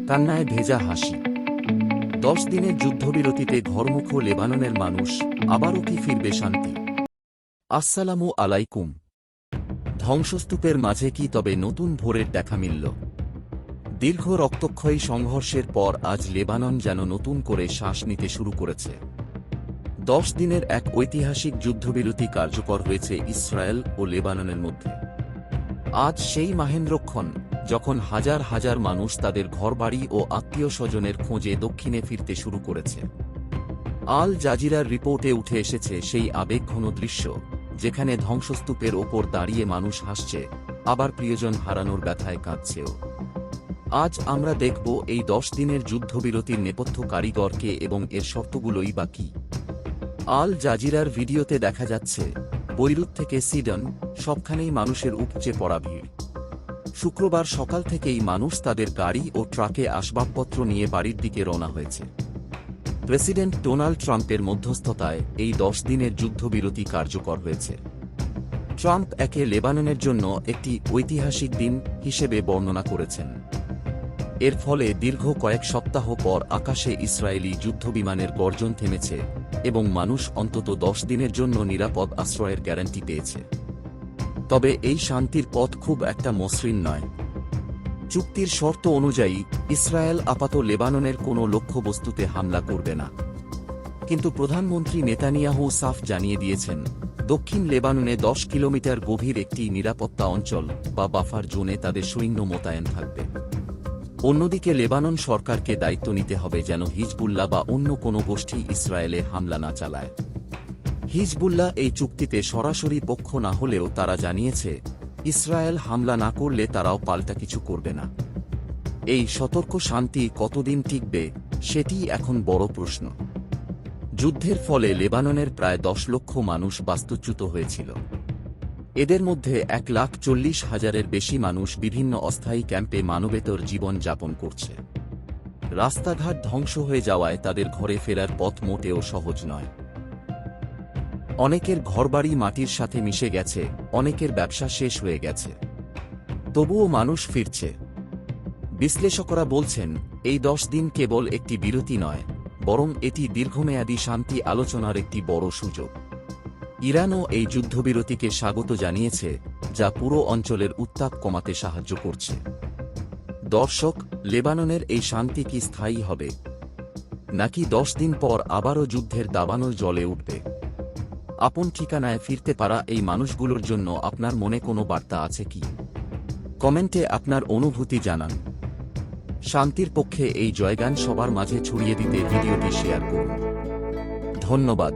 কান্নায় ভেজা হাসি। 10 দিনের যুদ্ধবিরতিতে ঘরমুখো লেবাননের মানুষ, আবারও কি ফিরবে শান্তি? আসসালামু আলাইকুম। ধ্বংসস্তূপের মাঝে কি তবে নতুন ভোরের দেখা মিলল? দীর্ঘ রক্তক্ষয়ী সংঘর্ষের পর আজ লেবানন যেন নতুন করে শ্বাস নিতে শুরু করেছে। 10 দিনের এক ঐতিহাসিক যুদ্ধবিরতি কার্যকর হয়েছে ইসরায়েল ও লেবাননের মধ্যে। আজ সেই মাহেন্দ্রক্ষণ, যখন হাজার হাজার মানুষ তাদের ঘরবাড়ি ও আত্মীয় স্বজনের খোঁজে দক্ষিণে ফিরতে শুরু করেছে। আল জাজিরার রিপোর্টে উঠে এসেছে সেই আবেগঘন দৃশ্য, যেখানে ধ্বংসস্তূপের ওপর দাঁড়িয়ে মানুষ হাসছে, আবার প্রিয়জন হারানোর ব্যথায় কাঁদছেও। আজ আমরা দেখব এই 10 দিনের যুদ্ধবিরতির নেপথ্য কারিগরকে এবং এর শর্তগুলোই বা কী। আল জাজিরার ভিডিওতে দেখা যাচ্ছে, বৈরুত থেকে সিডন, সবখানেই মানুষের উপচে পড়া ভিড়। শুক্রবার সকাল থেকেই মানুষ তাদের গাড়ি ও ট্রাকে আসবাবপত্র নিয়ে বাড়ির দিকে রওনা হয়েছে। প্রেসিডেন্ট ডোনাল্ড ট্রাম্পের মধ্যস্থতায় এই 10 দিনের যুদ্ধবিরতি কার্যকর হয়েছে। ট্রাম্প একে লেবাননের জন্য একটি ঐতিহাসিক দিন হিসেবে বর্ণনা করেছেন। এর ফলে দীর্ঘ কয়েক সপ্তাহ পর আকাশে ইসরায়েলি যুদ্ধবিমানের গর্জন থেমেছে এবং মানুষ অন্তত 10 দিনের জন্য নিরাপদ আশ্রয়ের গ্যারান্টি পেয়েছে। তবে এই শান্তির পথ খুব একটা মসৃণ নয়। চুক্তির শর্ত অনুযায়ী ইসরায়েল আপাতত লেবাননের কোনো লক্ষ্যবস্তুতে হামলা করবে না। কিন্তু প্রধানমন্ত্রী নেতানিয়াহু সাফ জানিয়ে দিয়েছেন, দক্ষিণ লেবাননে 10 কিলোমিটার গভীর একটি নিরাপত্তা অঞ্চল বা বাফার জোনে তাদের সৈন্য মোতায়েন থাকবে। অন্যদিকে লেবানন সরকারকে দায়িত্ব নিতে হবে যেন হিজবুল্লাহ বা অন্য কোনো গোষ্ঠী ইসরায়েলে হামলা না চালায়। হিজবুল্লাহ এই চুক্তিতে সরাসরি পক্ষ না হলেও তারা জানিয়েছে, ইসরায়েল হামলা না করলে তারাও পাল্টা কিছু করবে না। এই সতর্ক শান্তি কতদিন টিকবে, সেটিই এখন বড় প্রশ্ন। যুদ্ধের ফলে লেবাননের প্রায় 10 লক্ষ মানুষ বাস্তুচ্যুত হয়েছিল। এদের মধ্যে 1,40,000-এর বেশি মানুষ বিভিন্ন অস্থায়ী ক্যাম্পে মানবেতর জীবন যাপন করছে। রাস্তাঘাট ধ্বংস হয়ে যাওয়ায় তাদের ঘরে ফেরার পথ মোটেও সহজ নয়। অনেকের ঘরবাড়ি মাটির সাথে মিশে গেছে, অনেকের ব্যবসা শেষ হয়ে গেছে। তবুও মানুষ ফিরছে। বিশ্লেষকরা বলছেন, এই 10 দিন কেবল একটি বিরতি নয়, বরং এটি দীর্ঘমেয়াদী শান্তি আলোচনার একটি বড় সুযোগ। ইরানও এই যুদ্ধবিরতিকে স্বাগত জানিয়েছে, যা পুরো অঞ্চলের উত্তাপ কমাতে সাহায্য করছে। দর্শক, লেবাননের এই শান্তি কি স্থায়ী হবে, নাকি 10 দিন পর আবারও যুদ্ধের দাবানল জ্বলে উঠবে? আপন ঠিকানায় ফিরতে পারা এই মানুষগুলোর জন্য আপনার মনে কোনো বার্তা আছে কি? কমেন্টে আপনার অনুভূতি জানান। শান্তির পক্ষে এই জয়গান সবার মাঝে ছড়িয়ে দিতে ভিডিওটি শেয়ার করুন। ধন্যবাদ।